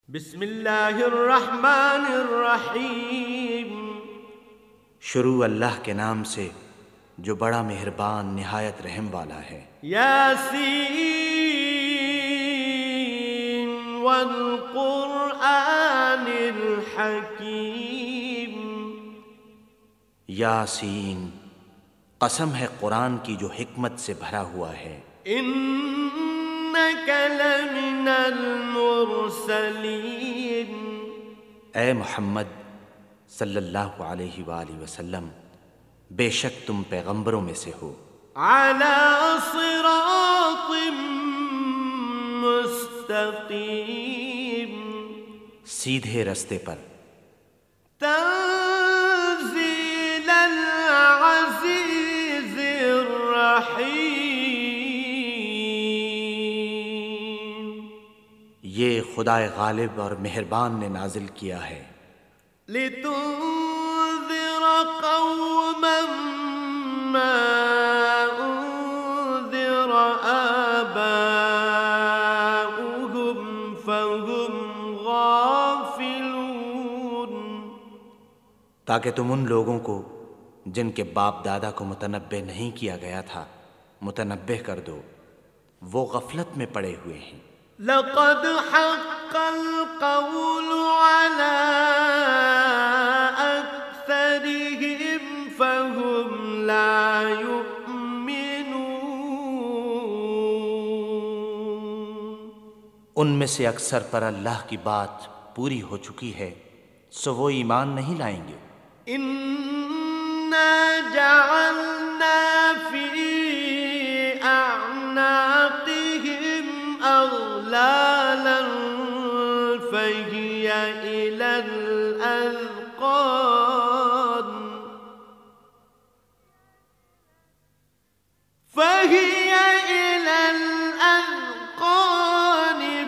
بسم اللہ الرحمن الرحیم۔ شروع اللہ کے نام سے جو بڑا مہربان نہایت رحم والا ہے۔ یاسین والقرآن الحکیم۔ یاسین، قسم ہے قرآن کی جو حکمت سے بھرا ہوا ہے۔ انک لمن المرسلین۔ اے محمد صلی اللہ علیہ وآلہ وسلم، بے شک تم پیغمبروں میں سے ہو۔ علی صراط مستقیم۔ سیدھے رستے پر۔ تنزیل العزیز الرحیم۔ یہ خدائے غالب اور مہربان نے نازل کیا ہے۔ لتنذر قوما ما انذر آباؤهم فهم غافلون۔ تاکہ تم ان لوگوں کو جن کے باپ دادا کو متنبہ نہیں کیا گیا تھا متنبہ کر دو، وہ غفلت میں پڑے ہوئے ہیں۔ لقد حق القول على أكثرهم فهم لا يؤمنون۔ ان میں سے اکثر پر اللہ کی بات پوری ہو چکی ہے، سو وہ ایمان نہیں لائیں گے۔ إنا جعلنا في أعناقهم أغلالا فهي إلى الأذقان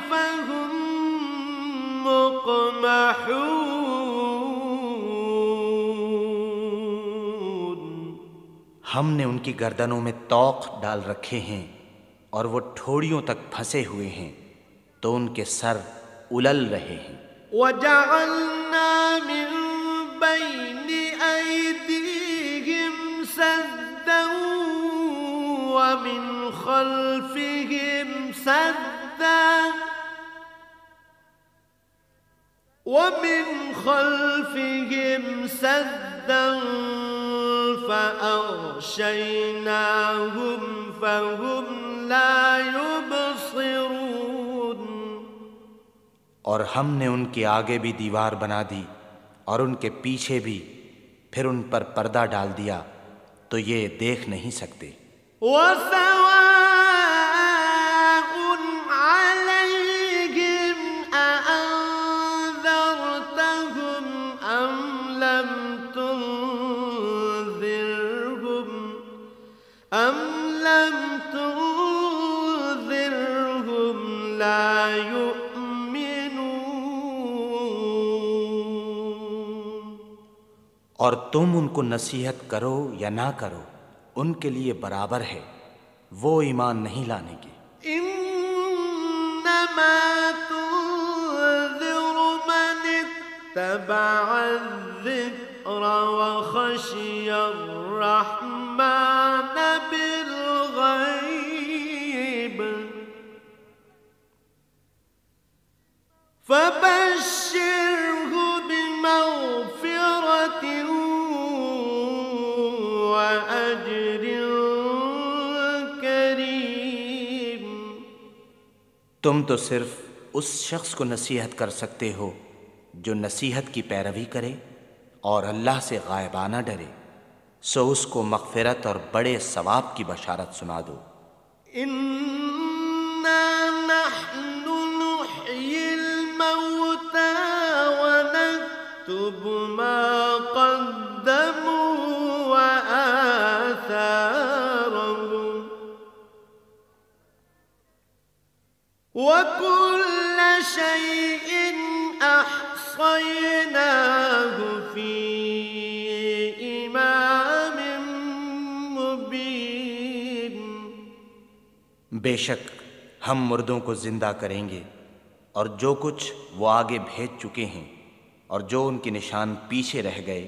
فهم مقمحون۔ ہم نے ان کی گردنوں میں طوق ڈال رکھے ہیں اور وہ ٹھوڑیوں تک پھنسے ہوئے ہیں، تو ان کے سر الل رہے ہیں۔ وجعلنا من بين أيديهم سدا ومن خلفهم سدا فأغشيناهم فهم لا يبصرون۔ اور ہم نے ان کے آگے بھی دیوار بنا دی اور ان کے پیچھے بھی، پھر ان پر پردہ ڈال دیا تو یہ دیکھ نہیں سکتے۔ وسواء عليهم أأنذرتهم أم لم تنذرهم لا يؤمنون۔ اور تم ان کو نصیحت کرو یا نہ کرو، ان کے لیے برابر ہے، وہ ایمان نہیں لانے گے۔ انما تنذر من اتبع الذکر وخشی الرحمن بالغیب فبشره بمغفرة وأجر کریم۔ تم تو صرف اس شخص کو نصیحت کر سکتے ہو جو نصیحت کی پیروی کرے اور اللہ سے غائبانہ ڈرے، سو اس کو مغفرت اور بڑے ثواب کی بشارت سنا دو۔ انا نحن نحيي الموتى ونكتب ما قدموا وآثارهم وكل شيء أحصيناه في إمام مبين۔ بے شک ہم مردوں کو زندہ کریں گے اور جو کچھ وہ آگے بھیج چکے ہیں اور جو ان کے نشان پیچھے رہ گئے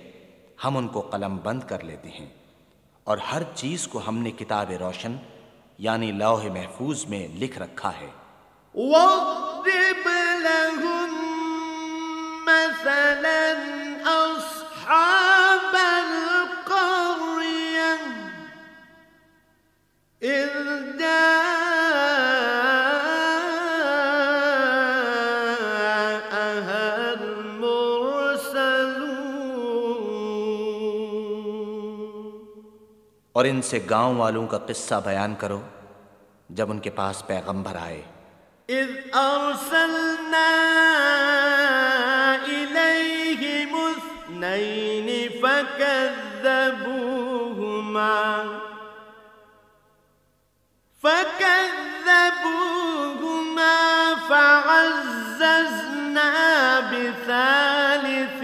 ہم ان کو قلم بند کر لیتے ہیں، اور ہر چیز کو ہم نے کتاب روشن یعنی لوح محفوظ میں لکھ رکھا ہے۔ واضرب لهم مثلا أصحاب القرية إذ جاءها المرسلون، اور ان سے گاؤں والوں کا قصہ بیان کرو جب ان کے پاس پیغمبر آئے۔ إذ أرسلنا إليهم اثنين فكذبوهما فعززنا بثالث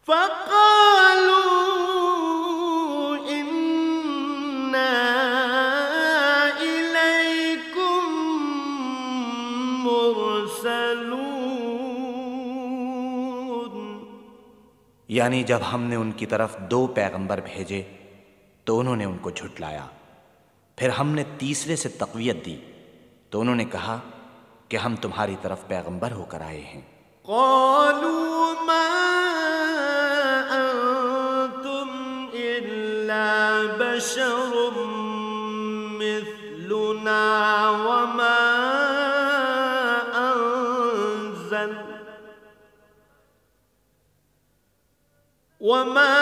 فقالوا إنا إليكم مرسلون، یعنی جب ہم نے ان کی طرف 2 پیغمبر بھیجے تو انہوں نے ان کو جھٹلایا، پھر ہم نے تیسرے سے تقویت دی تو انہوں نے کہا کہ ہم تمہاری طرف پیغمبر ہو کر آئے ہیں۔ قالوا ما أنتم إلا بشر مثلنا وما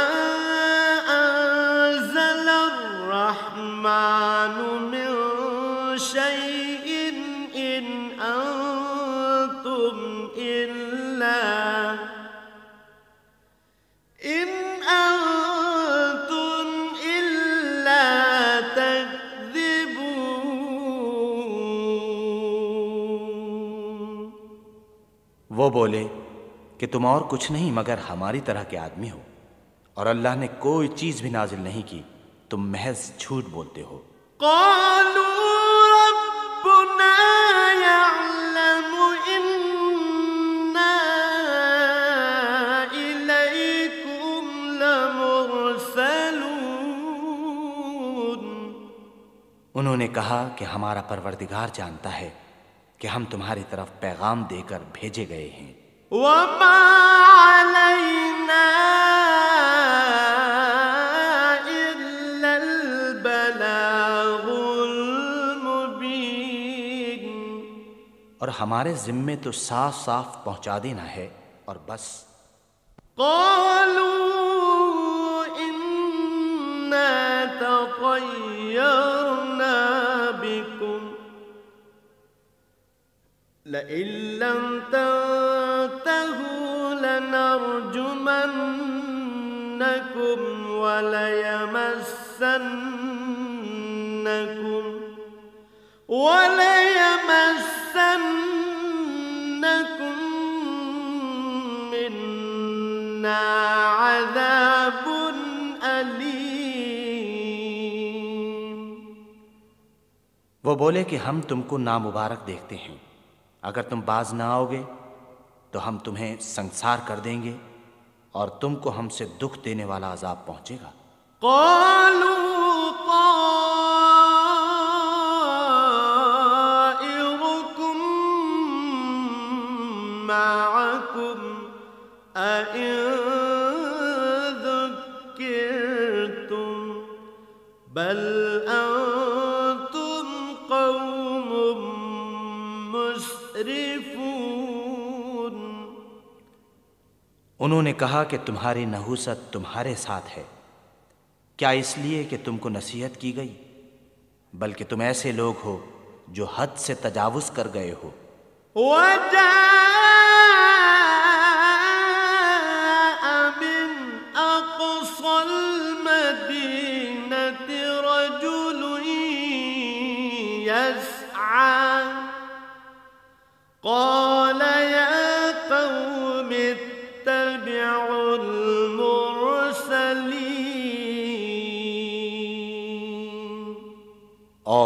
أنزل الرحمن من شيء إن أنتم إلا تكذبون۔ وہ بولے کہ تم اور کچھ نہیں مگر ہماری طرح کے آدمی ہو، اور اللہ نے کوئی چیز بھی نازل نہیں کی، تم محض جھوٹ بولتے ہو۔ قالوا ربنا يعلم إنا إليكم لمرسلون، انہوں نے کہا کہ ہمارا پروردگار جانتا ہے کہ ہم تمہاری طرف پیغام دے کر بھیجے گئے ہیں۔ وما علينا إلا البلاغ المبين، اور ہمارے ذمے تو صاف صاف پہنچا دینا ہے اور بس۔ قالوا إنا تطيرنا بكم لئن لم تنتهوا لنرجمنكم وليمسنكم منا عذاب أليم۔ وہ بولے کہ ہم تم کو نامبارک دیکھتے ہیں، اگر تم باز نہ آؤ گے تو ہم تمہیں سنسار کر دیں گے اور تم کو ہم سے دکھ دینے والا عذاب پہنچے گا۔ قالوا طائركم معكم أئن ذكرتم بل أنتم قوم مسرفون۔ انہوں نے کہا کہ تمہاری نحوست تمہارے ساتھ ہے، کیا اس لیے کہ تم کو نصیحت کی گئی؟ بلکہ تم ایسے لوگ ہو جو حد سے تجاوز کر گئے ہو۔ وجاء من أقصى المدينة رجل يسعى قال يا قوم اتبعوا المرسلين۔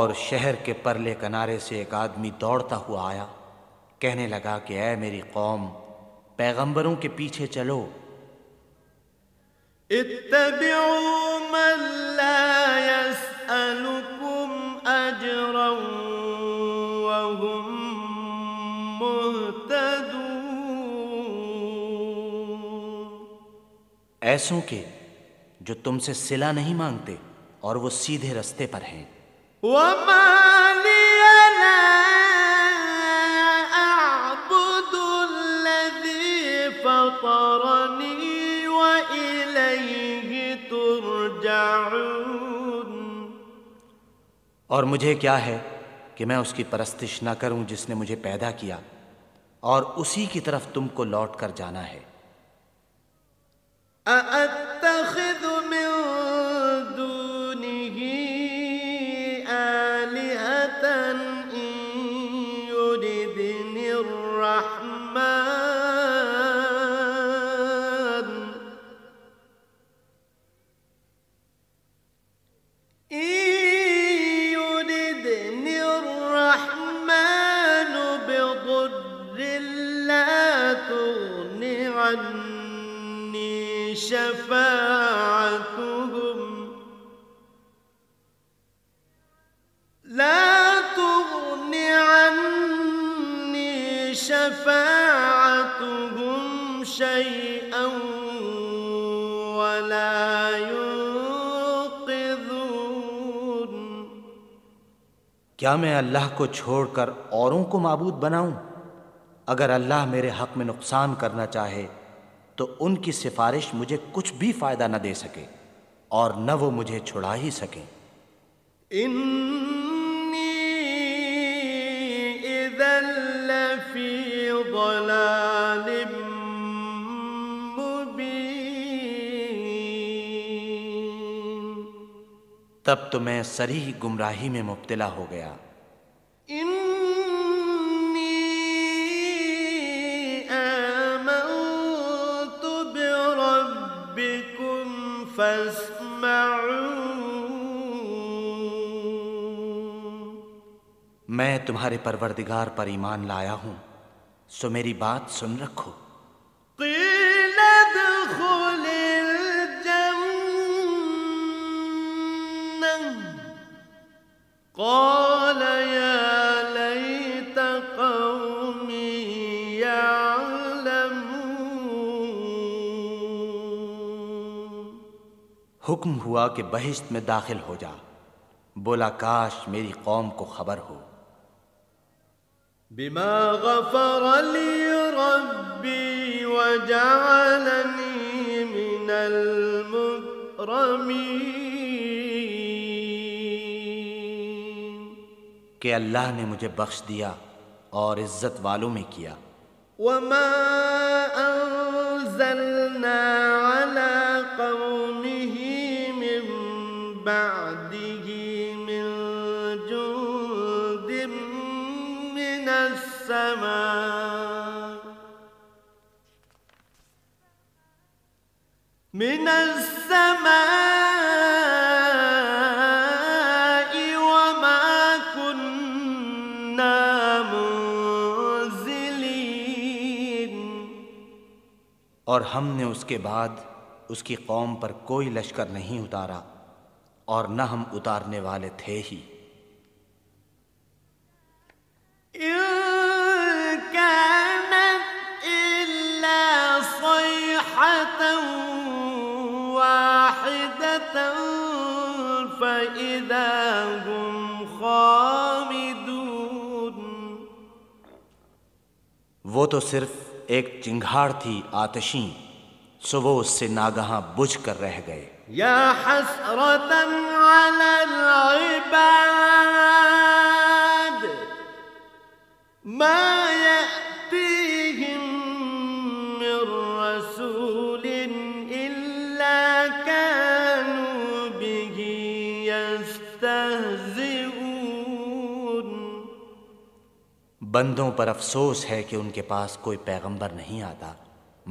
اور شہر کے پرلے کنارے سے ایک آدمی دوڑتا ہوا آیا، کہنے لگا کہ اے میری قوم، پیغمبروں کے پیچھے چلو، اتبعوا من لا يسألكم أجرا وهم مهتدون، ایسوں کے جو تم سے صلہ نہیں مانگتے اور وہ سیدھے رستے پر ہیں۔ وما لي لا أعبد الذي فطرني وإليه ترجعون، اور مجھے کیا ہے کہ میں اس کی پرستش نہ کروں جس نے مجھے پیدا کیا، اور اسی کی طرف تم کو لوٹ کر جانا ہے۔ أأتخذ من دونه آلهة إن يردني الرحمن بضر لا تغن عني شفاعتهم شيئا ولا ينقذون، کیا میں اللہ کو چھوڑ کر اوروں کو معبود بناؤں؟ اگر اللہ میرے حق میں نقصان کرنا چاہے تو ان کی سفارش مجھے کچھ بھی فائدہ نہ دے سکے اور نہ وہ مجھے چھڑا ہی سکیں۔ إني إذا لفي ضلال مبين، تب تو میں صریح گمراہی میں مبتلا ہو گیا۔ إني آمنت بربكم فاسمعون، میں تمہارے پروردگار پر ایمان لایا ہوں، سو میری بات سن رکھو۔ قيل ادخل الجنة قال يا ليت قومي يعلمون، حکم ہوا کہ بہشت میں داخل ہو جا، بولا کاش میری قوم کو خبر ہو۔ بما غفر لي ربي وجعلني من المكرمين، کہ اللہ نے مجھے بخش دیا اور عزت والوں میں کیا۔ وما أنزلنا على قومه من بعده من جند من السماء وما كنا منزلين، اور ہم نے اس کے بعد اس کی قوم پر کوئی لشکر نہیں اتارا اور نہ ہم اتارنے والے تھے ہی۔ إن كانت إلا صيحة واحدة فإذا هم خامدون، وہ تو صرف ایک چنگھاڑ تھی آتشیں، سو وہ اس سے ناگہاں بجھ کر رہ گئے۔ يا حسرة على العباد ما يأتيهم من رسول إلا كانوا به يستهزئون، بندوں پر افسوس ہے کہ ان کے پاس کوئی پیغمبر نہیں آتا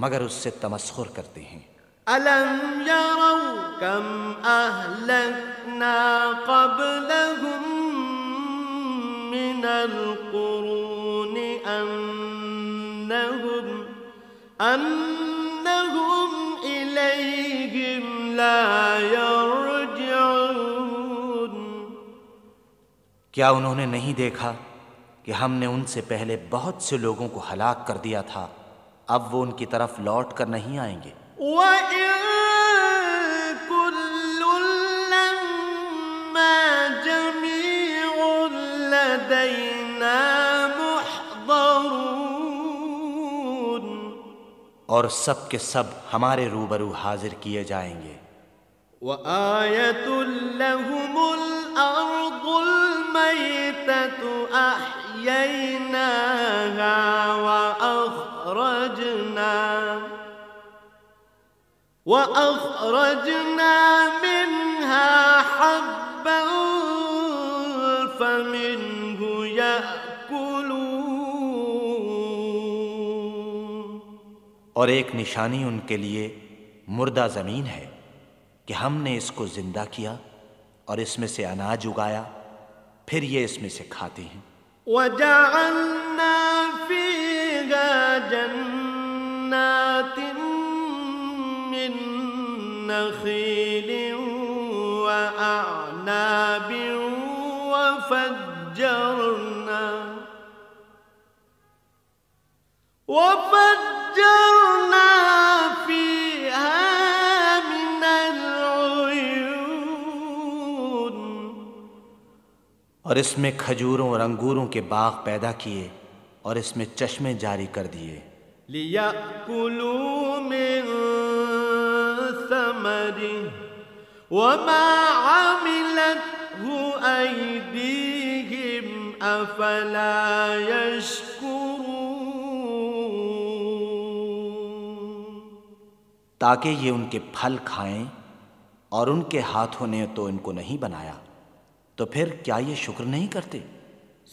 مگر اس سے تمسخر کرتے ہیں۔ ألم يروا كم أهلكنا قبلهم من القرون أنهم إليهم لا يرجعون۔ کیا انہوں نے نہیں دیکھا کہ ہم نے ان سے پہلے بہت سے لوگوں کو ہلاک کر دیا تھا، اب وہ ان کی طرف لوٹ کر نہیں آئیں گے۔ وَإِن كُلٌّ لَّمَّا جَمِيعٌ لَّدَيْنَا مُحْضَرُونَ۔ اور سب کے سب ہمارے روبرو حاضر کیے جائیں گے۔ وَآيَةٌ لَّهُمُ الْأَرْضُ الْمَيْتَةُ أَحْيَيْنَاهَا وَأَخْرَجْنَا مِنْهَا حَبًّا فَمِنْهُ يَأْكُلُونَ۔ اور ایک نشانی ان کے لیے مردہ زمین ہے کہ ہم نے اس کو زندہ کیا اور اس میں سے اناج اگایا، پھر یہ اس میں سے کھاتے ہیں۔ وَجَعَلْنَا فِيهَا جَنَّاتٍ مِّن نَّخِيلٍ وَأَعْنَابٍ وَفَجَّرْنَا فِيهَا مِنَ الْعُيُونِ۔ اور اس میں کھجوروں اور انگوروں کے باغ پیدا کیے اور اس میں چشمے جاری کر دیے۔ لِيَأْكُلُوا مِن ثَمَرِهِ وَمَا عَمِلَتْهُ أَيْدِيهِمْ أَفَلَا يَشْكُرُونَ۔ تاکہ یہ ان کے پھل کھائیں، اور ان کے ہاتھوں نے تو ان کو نہیں بنایا، تو پھر کیا یہ شکر نہیں کرتے؟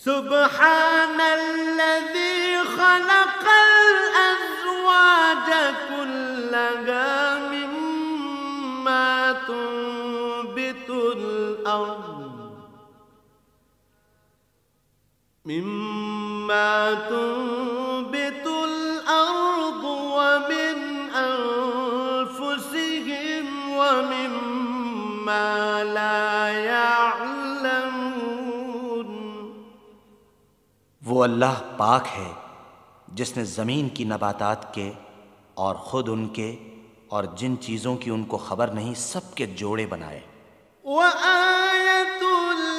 سبحان الذي خلق الأزواج كلها مما تنبت الأرض ومن أنفسهم ومما لا يعلمون۔ وہ اللہ پاک ہے جس نے زمین کی نباتات کے اور خود ان کے اور جن چیزوں کی ان کو خبر نہیں سب کے جوڑے بنائے۔ وَآيَةٌ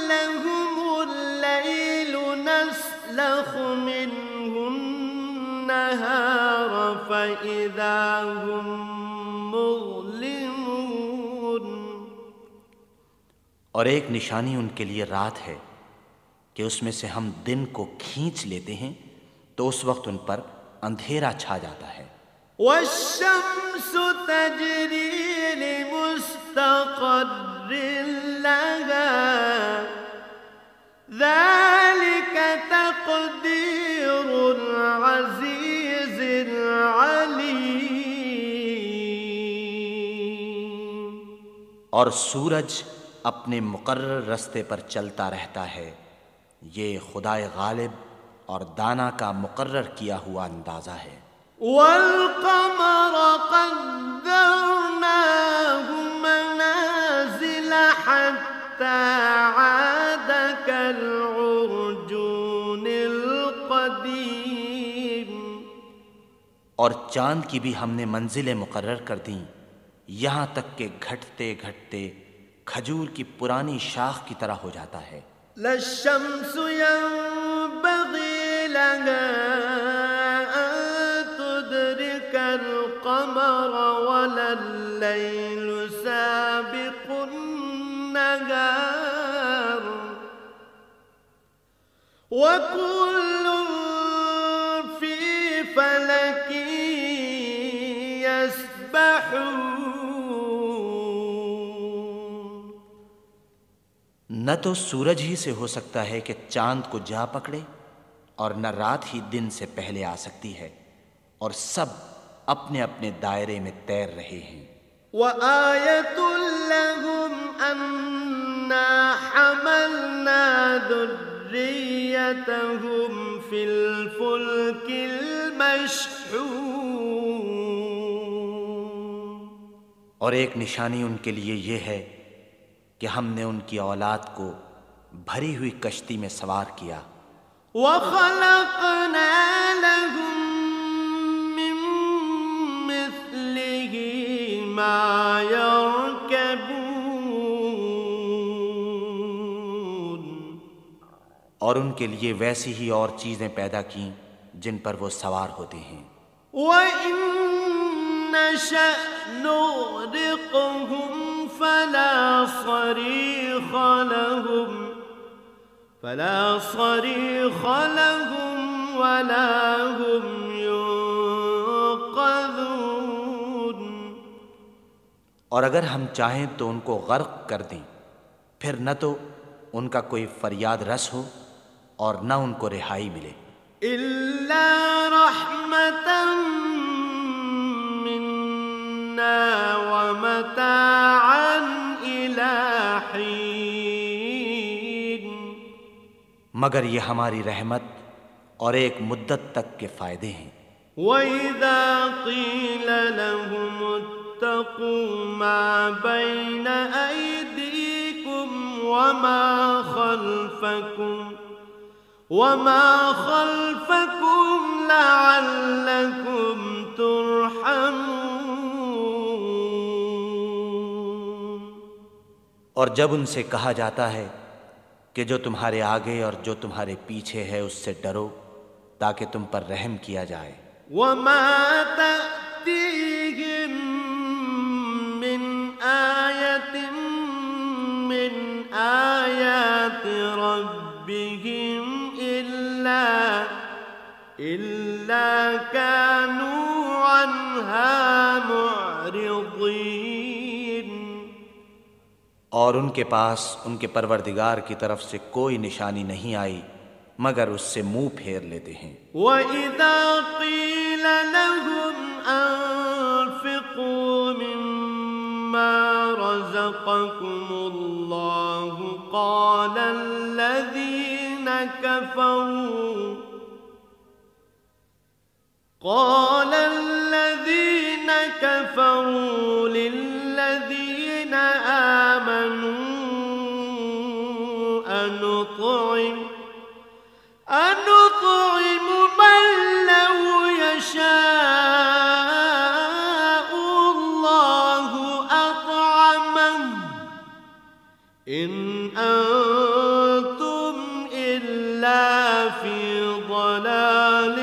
لَّهُمُ اللَّيْلُ نَسْلَخُ مِنْهُ النَّهَارَ فَإِذَا هُم مُّظْلِمُونَ۔ اور ایک نشانی ان کے لیے رات ہے کہ اس میں سے ہم دن کو کھینچ لیتے ہیں تو اس وقت ان پر اندھیرا چھا جاتا ہے۔ وَالشَّمْسُ تَجْرِي لِمُسْتَقَرٍّ لَهَا ذَلِكَ تَقْدِيرُ الْعَزِيزِ الْعَلِيمِ۔ اور سورج اپنے مقرر رستے پر چلتا رہتا ہے، یہ خدائے غالب اور دانا کا مقرر کیا ہوا اندازہ ہے۔ وَالْقَمَرَ قَدَّرْنَاهُ مَنَازِلَ حَتَّى عَادَ كَالْعُرْجُونِ الْقَدِيمِ۔ اور چاند کی بھی ہم نے منزلیں مقرر کر دیں، یہاں تک کہ گھٹتے گھٹتے کھجور کی پرانی شاخ کی طرح ہو جاتا ہے۔ لَا الشَّمْسُ يَنبَغِي لَهَا أَن تُدْرِكَ الْقَمَرَ وَلَا اللَّيْلُ سَابِقُ النَّهَارِ وَكُلٌّ فِي فَلَكٍ يَسْبَحُونَ۔ نہ تو سورج ہی سے ہو سکتا ہے کہ چاند کو جا پکڑے، اور نہ رات ہی دن سے پہلے آ سکتی ہے، اور سب اپنے اپنے دائرے میں تیر رہے ہیں۔ وَآيَةٌ لَّهُمْ أَنَّا حَمَلْنَا ذُرِّيَّتَهُمْ وذريتهم في الفلك المشحون. اور ایک نشانی ان کے لیے یہ ہے کہ ہم نے ان کی اولاد کو بھری ہوئی کشتی میں سوار کیا. وَخَلَقْنَا لَهُم مِّن مِّثْلِهِ مَا يَرْكَبُونَ. اور ان کے لیے ویسی ہی اور چیزیں پیدا کیں جن پر وہ سوار ہوتے ہیں. وَإِن نَّشَأْ نُغْرِقْهُمْ فَلَا صَرِيخَ لَهُمْ وَلَا هُمْ يُنقَذُونَ. اور اگر ہم چاہیں تو ان کو غرق کر دیں، پھر نہ تو ان کا کوئی فریاد رس ہو اور نہ ان کو رہائی ملے. إِلَّا رَحْمَةً مِّنَّا وَمَتَاعًا إِلَىٰ حِينٍ. مگر یہ ہماری رحمت اور ایک مدت تک کے فائدے ہیں. وَإِذَا قِيلَ لَهُمُ اتَّقُوا مَا بَيْنَ أَيْدِيكُمْ وَمَا خَلْفَكُمْ لَعَلَّكُمْ تُرْحَمُونَ. اور جب ان سے کہا جاتا ہے کہ جو تمہارے آگے اور جو تمہارے پیچھے ہے اس سے ڈرو تاکہ تم پر رحم کیا جائے. وَمَا تَأْتِيهِم مِّنْ آيَةٍ مِّنْ آيَاتِ رَبِّهِمْ إِلَّا كَانُوا عَنْهَا مُعْرِضِينَ. اور ان کے پاس ان کے پروردگار کی طرف سے کوئی نشانی نہیں آئی مگر اس سے منہ پھیر لیتے ہیں. وَإِذَا قِيلَ لَهُمْ أَنفِقُوا مِمَّا رَزَقَكُمُ اللَّهُ قَالَ الَّذِينَ كَفَرُوا لِلَّذِينَ آمَنُوا أَنُطْعِمُ مَن لَّوْ يَشَاءُ اللَّهُ أَطْعَمَهُ إِنْ أَنتُمْ إِلَّا فِي ضَلَالٍ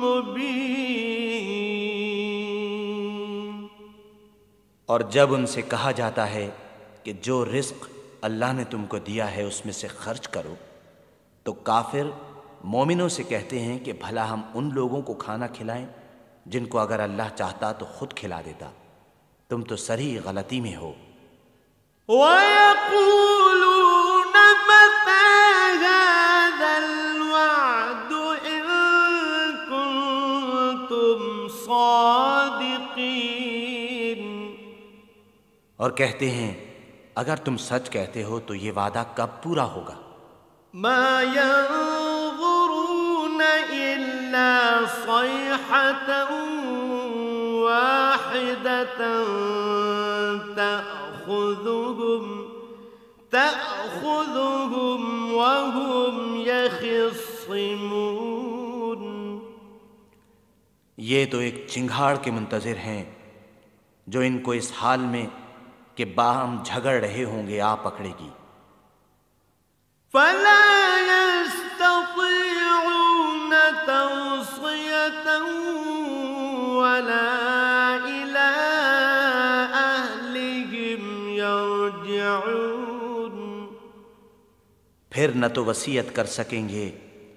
مُّبِينٍ. اور جب ان سے کہا جاتا ہے کہ جو رزق اللہ نے تم کو دیا ہے اس میں سے خرچ کرو تو کافر مومنوں سے کہتے ہیں کہ بھلا ہم ان لوگوں کو کھانا کھلائیں جن کو اگر اللہ چاہتا تو خود کھلا دیتا. تم تو صریح غلطی میں ہو. وَيَقُولُونَ مَتَىٰ هَٰذَا الْوَعْدُ إِن كُنتُمْ صَادِقِينَ. اور کہتے ہیں اگر تم سچ کہتے ہو تو یہ وعدہ کب پورا ہوگا. مَا يَنظُرُونَ إِلَّا صَيْحَةً وَاحِدَةً تَأْخُذُهُمْ وَهُمْ يَخِصِّمُونَ. یہ تو ایک چنگھاڑ کے منتظر ہیں جو ان کو اس حال میں کہ باہم جھگڑ رہے ہوں گے آ پکڑے گی. فَلَا يَسْتَطِيعُونَ تَوْصِيَةً وَلَا إِلَىٰ أَهْلِهِمْ يَرْجِعُونَ. پھر نہ تو وصیت کر سکیں گے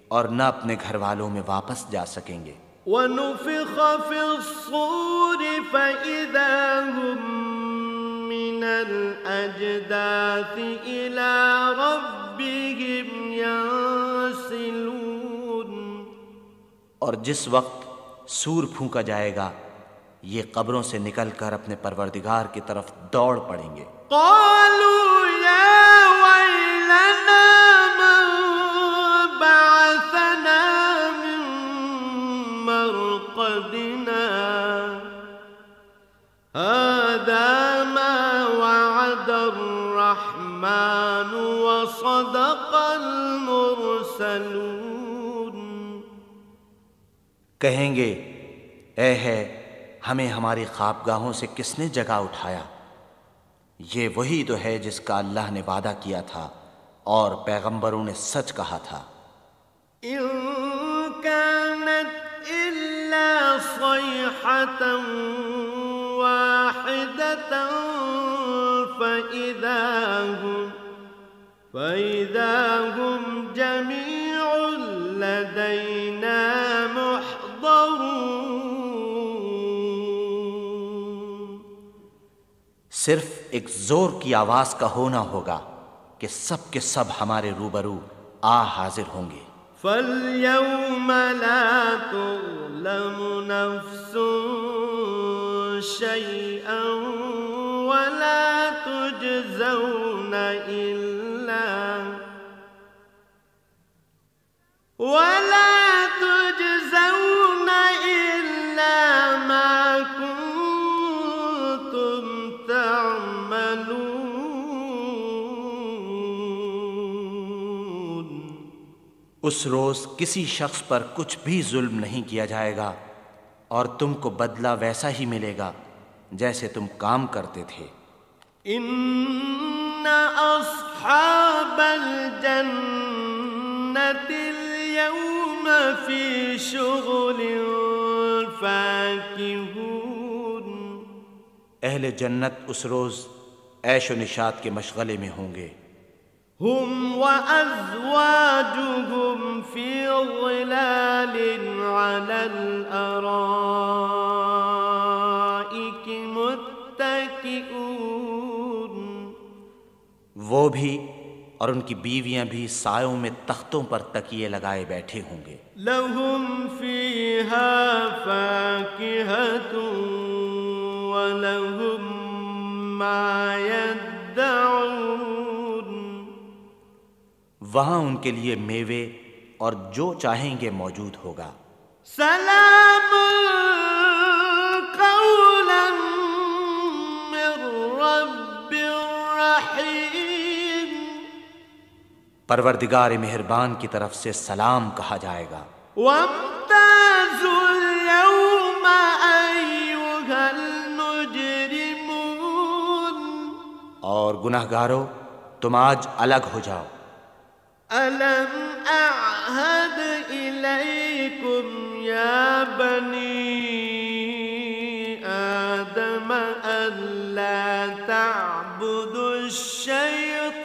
اور نہ اپنے گھر والوں میں واپس جا سکیں گے. وَنُفِخَ فِي الصُّورِ فَإِذَا هُم مِّنَ الْأَجْدَاثِ إِلَىٰ رَبِّهِمْ يَنسِلُونَ. اور جس وقت سور پھونکا جائے گا یہ قبروں سے نکل کر اپنے پروردگار کی طرف دوڑ پڑیں گے. قَالُوا يَا وَيْلَنَا مَن المرسلون. کہیں گے اے ہے ہمیں ہماری خوابگاہوں سے کس نے جگا اٹھایا؟ یہ وہی تو ہے جس کا اللہ نے وعدہ کیا تھا اور پیغمبروں نے سچ کہا تھا. إن كانت إلا صيحة واحدة فإذا هم جميع لدينا محضرون. صرف ایک زور کی آواز کا ہونا ہوگا کہ سب کے سب ہمارے روبرو آ حاضر ہوں گے. فَالْيَوْمَ لَا تُظْلَمُ نَفْسٌ شَيْئًا وَلَا تُجْزَوْنَ إِلَّا مَا كُنتُمْ تَعْمَلُونَ. اس روز کسی شخص پر کچھ بھی ظلم نہیں کیا جائے گا اور تم کو بدلہ ویسا ہی ملے گا جیسے تم کام کرتے تھے. إِنَّ أَصْحَابَ الْجَنَّةِ الْيَوْمَ فِي شُغُلٍ فَاكِهُونَ. اہل جنت اس روز عیش و نشاط کے مشغلے میں ہوں گے. هُمْ وَأَزْوَاجُهُمْ فِي ظِلَالٍ عَلَى الْأَرَائِكِ مُتَّكِئُونَ. وہ بھی اور ان کی بیویاں بھی سایوں میں تختوں پر تکیے لگائے بیٹھے ہوں گے. لَهُمْ فِيهَا فَاكِهَةٌ وَلَهُمْ مَا يَدَّعُونَ. وہاں ان کے لیے میوے اور جو چاہیں گے موجود ہوگا. سلام قولا من رب رحیم. پروردگار مہربان کی طرف سے سلام کہا جائے گا. وامتازوا اليوم أيها المجرمون. اور گناہگارو تم آج الگ ہو جاؤ. ألم أعهد إليكم يا بني آدم ألا تعبدوا الشيطان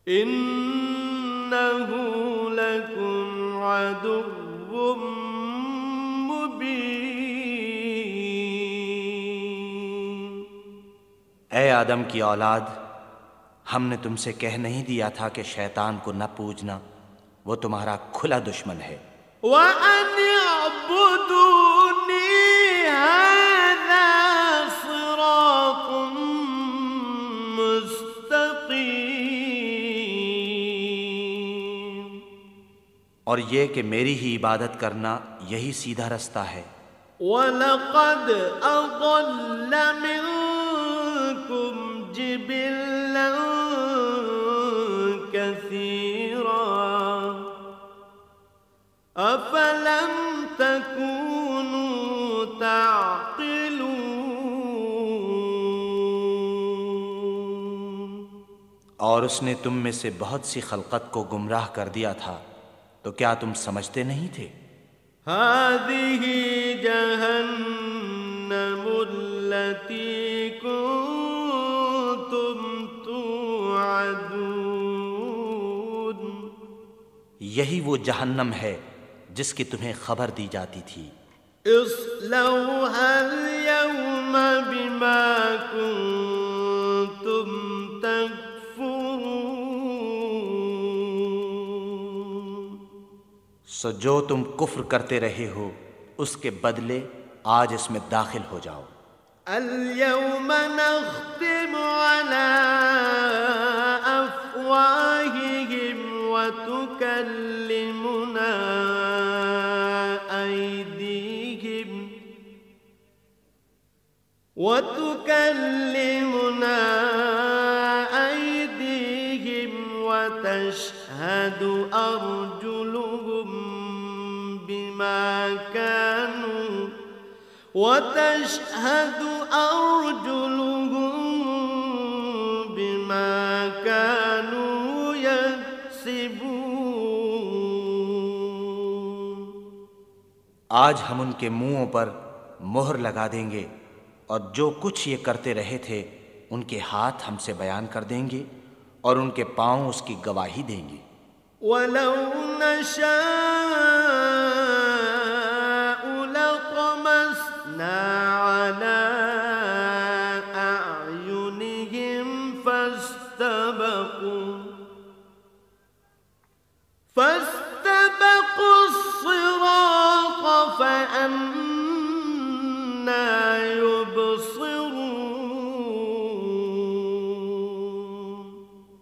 إنه لكم عدو مبين. اے آدم کی اولاد ہم نے تم سے کہہ نہیں دیا تھا کہ شیطان کو نہ پوجنا، وہ تمہارا کھلا دشمن ہے. وَأَنِ اعْبُدُونِي هَذَا صِرَاطٌ مُسْتَقِيمٌ. اور یہ کہ میری ہی عبادت کرنا یہی سیدھا رستہ ہے. وَلَقَدْ أَضَلَّ مِنكُمْ جِبِلًّا كَثِيرًا أَفَلَمْ تَكُونُوا تَعْقِلُونَ. اور اس نے تم میں سے بہت سی خلقت کو گمراہ کر دیا تھا تو کیا تم سمجھتے نہیں تھے؟ هذه جهنم التي كنتم توعدون. یہی وہ جہنم ہے جس کی تمہیں خبر دی جاتی تھی. اصلوها اليوم بما كنتم تكفرون. سو جو تم کفر کرتے رہے ہو اس کے بدلے آج اس میں داخل ہو جاؤ. اليوم نختم على أفواههم وتكلمنا أيديهم وتشهد أرجلهم بما كانوا يكسبون. آج ہم ان کے منہوں پر مہر لگا دیں گے اور جو کچھ یہ کرتے رہے تھے ان کے ہاتھ ہم سے بیان کر دیں گے اور ان کے پاؤں اس کی گواہی دیں گے. وَلَوْ نَشَاءُ لَطَمَسْنَا عَلَىٰ أَعْيُنِهِمْ فَاسْتَبَقُوا الصِّرَاطَ فَأَنَّىٰ يُبْصِرُونَ.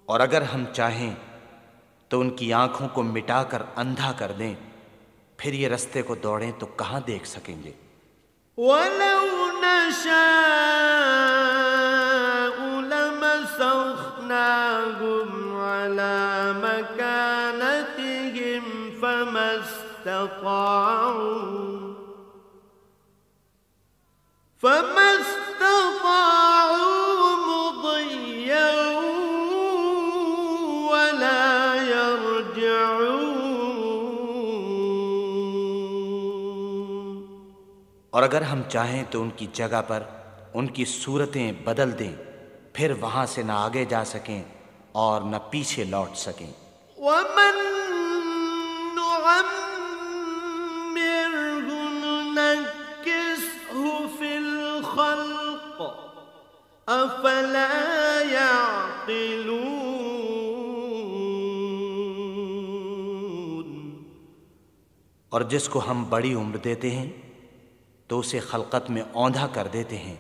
اور اگر ہم چاہیں تو ان کی آنکھوں کو مٹا کر اندھا کر دیں، پھر یہ رستے کو دوڑیں تو کہاں دیکھ سکیں گے. وَلَوْ نَشَاءُ لَمَسَخْنَاهُمْ عَلَىٰ مَكَانَتِهِمْ فَمَا اسْتَطَاعُوا مُضِيًّا وَلَا يَرْجِعُونَ. اور اگر ہم چاہیں تو ان کی جگہ پر ان کی صورتیں بدل دیں، پھر وہاں سے نہ آگے جا سکیں اور نہ پیچھے لوٹ سکیں. وَمَن نُعَمِّرْهُ نُنَكِّسْهُ فِي الْخَلْقِ أَفَلَا يَعْقِلُونَ. اور جس کو ہم بڑی عمر دیتے ہیں تو اسے خلقت میں اوندھا کر دیتے ہیں،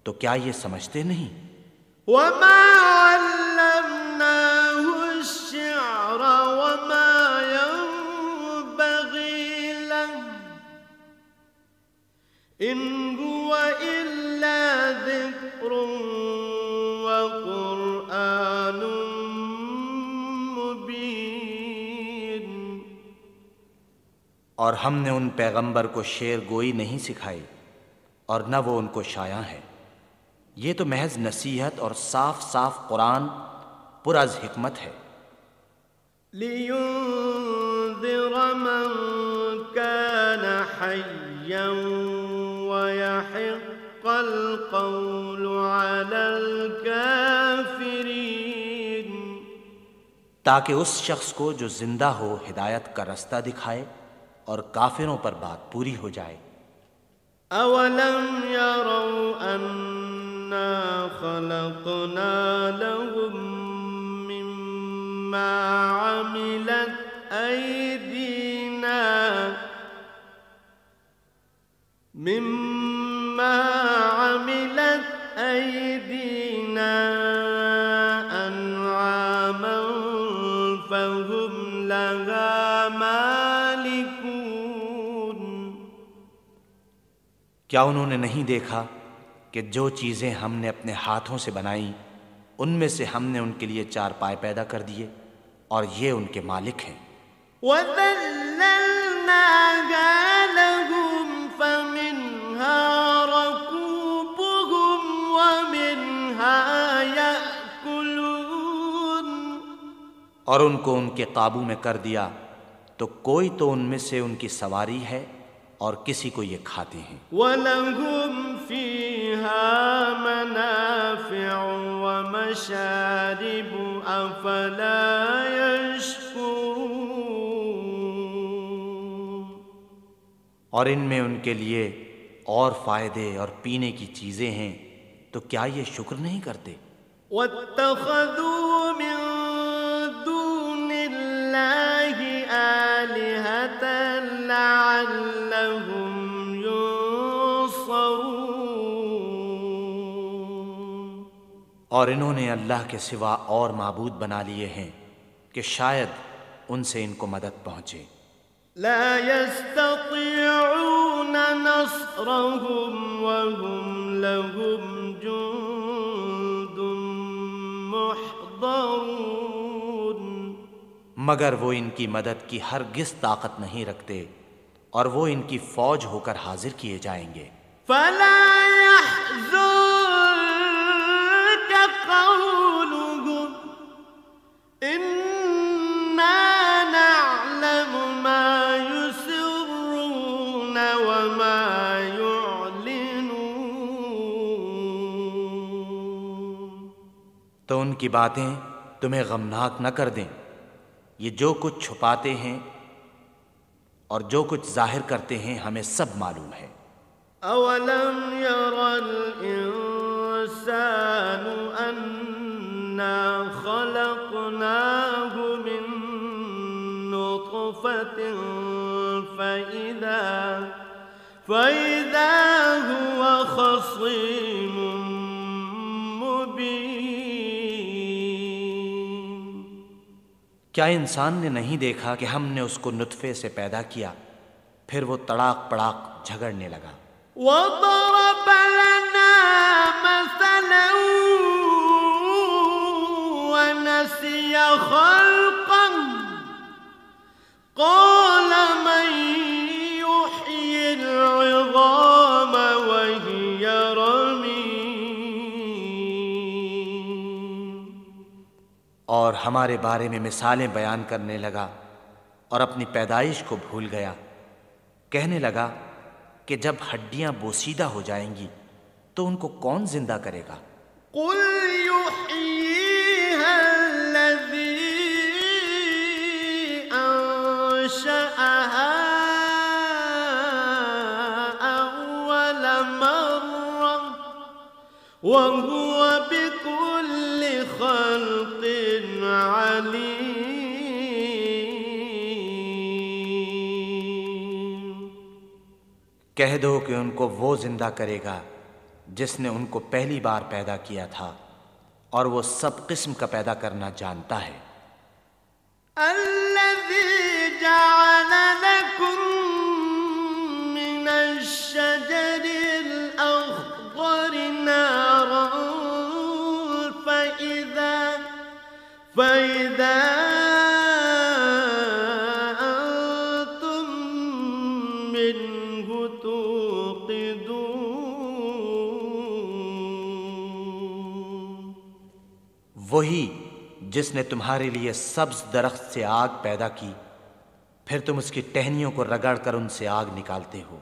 تو کیا یہ سمجھتے نہیں؟ وَمَا عَلَّمْنَاهُ الشِّعْرَ وَمَا يَنبَغِي لَهُ إِنْ هُوَ إِلَّا ذِكْرٌ وَقُرْآنٌ مُبِينٌ. اور ہم نے ان پیغمبر کو شعر گوئی نہیں سکھائی اور نہ وہ ان کو شایع ہے. یہ تو محض نصیحت اور صاف صاف قرآن پر از حکمت ہے. لِيُنذِرَ مَن كَانَ حَيًّا وَيَحِقَّ الْقَوْلُ عَلَى الْكَافِرِينَ. تاکہ اس شخص کو جو زندہ ہو ہدایت کا رستہ دکھائے اور کافروں پر بات پوری ہو جائے. أَوَلَمْ يَرَوْا أَنَّا خَلَقْنَا لَهُم مِّمَّا عَمِلَتْ أَيْدِينَا أَنْعَامًا فَهُمْ لَهَا مَالِكُونَ. کیا انہوں نے نہیں دیکھا کہ جو چیزیں ہم نے اپنے ہاتھوں سے بنائیں ان میں سے ہم نے ان کے لیے چار پائے پیدا کر دیے اور یہ ان کے مالک ہیں. وَذَلَّلْنَاهَا لَهُمْ فَمِنْهَا رَكُوبُهُمْ وَمِنْهَا يَأْكُلُونَ. اور ان کو ان کے قابو میں کر دیا تو کوئی تو ان میں سے ان کی سواری ہے اور کسی کو یہ کھاتے ہیں. وَلَهُمْ فِيهَا مَنَافِعُ وَمَشَارِبُ أَفَلَا يَشْكُرُونَ. اور ان میں ان کے لیے اور فائدے اور پینے کی چیزیں ہیں، تو کیا یہ شکر نہیں کرتے؟ وَاتَّخَذُوا مِن دُونِ اللَّهِ آلِهَةً لَعَلَّهُمْ يُنصَرُونَ. اور انہوں نے اللہ کے سوا اور معبود بنا لیے ہیں کہ شاید ان سے ان کو مدد پہنچے. لا يستطيعون نصرهم وهم لهم جند محضرون. مگر وہ ان کی مدد کی ہرگز طاقت نہیں رکھتے اور وہ ان کی فوج ہو کر حاضر کیے جائیں گے۔ فلا يحزنك قولهم إنا نعلم ما يسرون وما يعلنون۔ تو ان کی باتیں تمہیں غمناک نہ کر دیں، یہ جو کچھ چھپاتے ہیں اور جو کچھ ظاہر کرتے ہیں ہمیں سب معلوم ہے۔ أولم ير الإنسان أنا خلقناه من نطفة فإذا هو خصيم مبين۔ کیا انسان نے نہیں دیکھا کہ ہم نے اس کو نطفے سے پیدا کیا، پھر وہ تڑاک پڑاک جھگڑنے لگا۔ وضرب لنا مثلا ونسي خلقا قال من يحيي العظام وهي رميم۔ اور ہمارے بارے میں مثالیں بیان کرنے لگا اور اپنی پیدائش کو بھول گیا، کہنے لگا کہ جب ہڈیاں بوسیدہ ہو جائیں گی تو ان کو کون زندہ کرے گا؟ قل يحييها الذي أنشأها أول مرة وهو بكل خلق عليم۔ کہہ دو کہ ان کو وہ زندہ کرے گا جس نے ان کو پہلی بار پیدا کیا تھا، اور وہ سب قسم کا پیدا کرنا جانتا ہے۔ الذي جعل لكم من الشجر الأخضر نارا فإذا أنتم منه توقدون۔ وہی جس نے تمہارے لیے سبز درخت سے آگ پیدا کی، پھر تم اس کی ٹہنیوں کو رگڑ کر ان سے آگ نکالتے ہو۔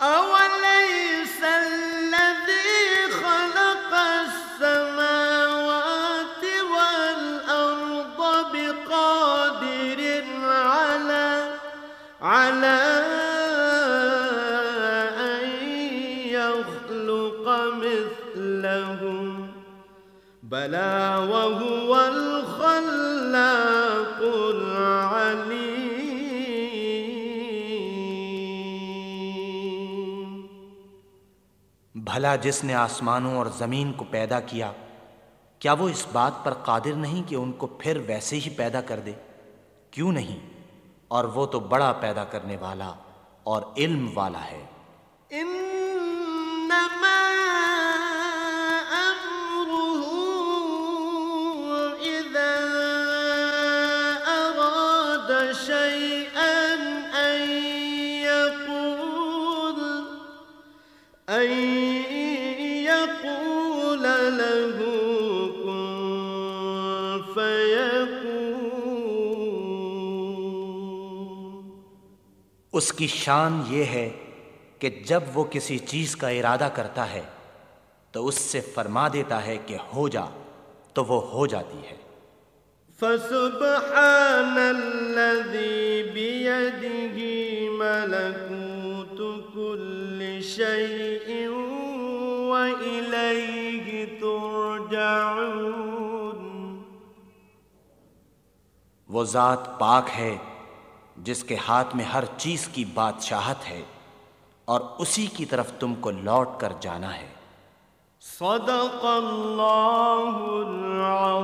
أوليس الذي خلق السماوات والأرض بقادر على أن يخلق مثلهم بلى وهو الخلاق العليم۔ بھلا جس نے آسمانوں اور زمین کو پیدا کیا، کیا وہ اس بات پر قادر نہیں کہ ان کو پھر ویسے ہی پیدا کر دے؟ کیوں نہیں، اور وہ تو بڑا پیدا کرنے والا اور علم والا ہے۔ انما امره اذا اراد شيئا ان يقول له كن فيكون۔ اس کی شان یہ ہے کہ جب وہ کسی چیز کا ارادہ کرتا ہے تو اس سے فرما دیتا ہے کہ ہو جا، تو وہ ہو جاتی ہے۔ فسبحان الذي بيده ملكوت كل شيء وإليه ترجعون۔ وہ ذات پاک ہے جس کے ہاتھ میں ہر چیز کی بادشاہت ہے، اور اسی کی طرف تم کو لوٹ کر جانا ہے۔ صدق اللہ العظیم۔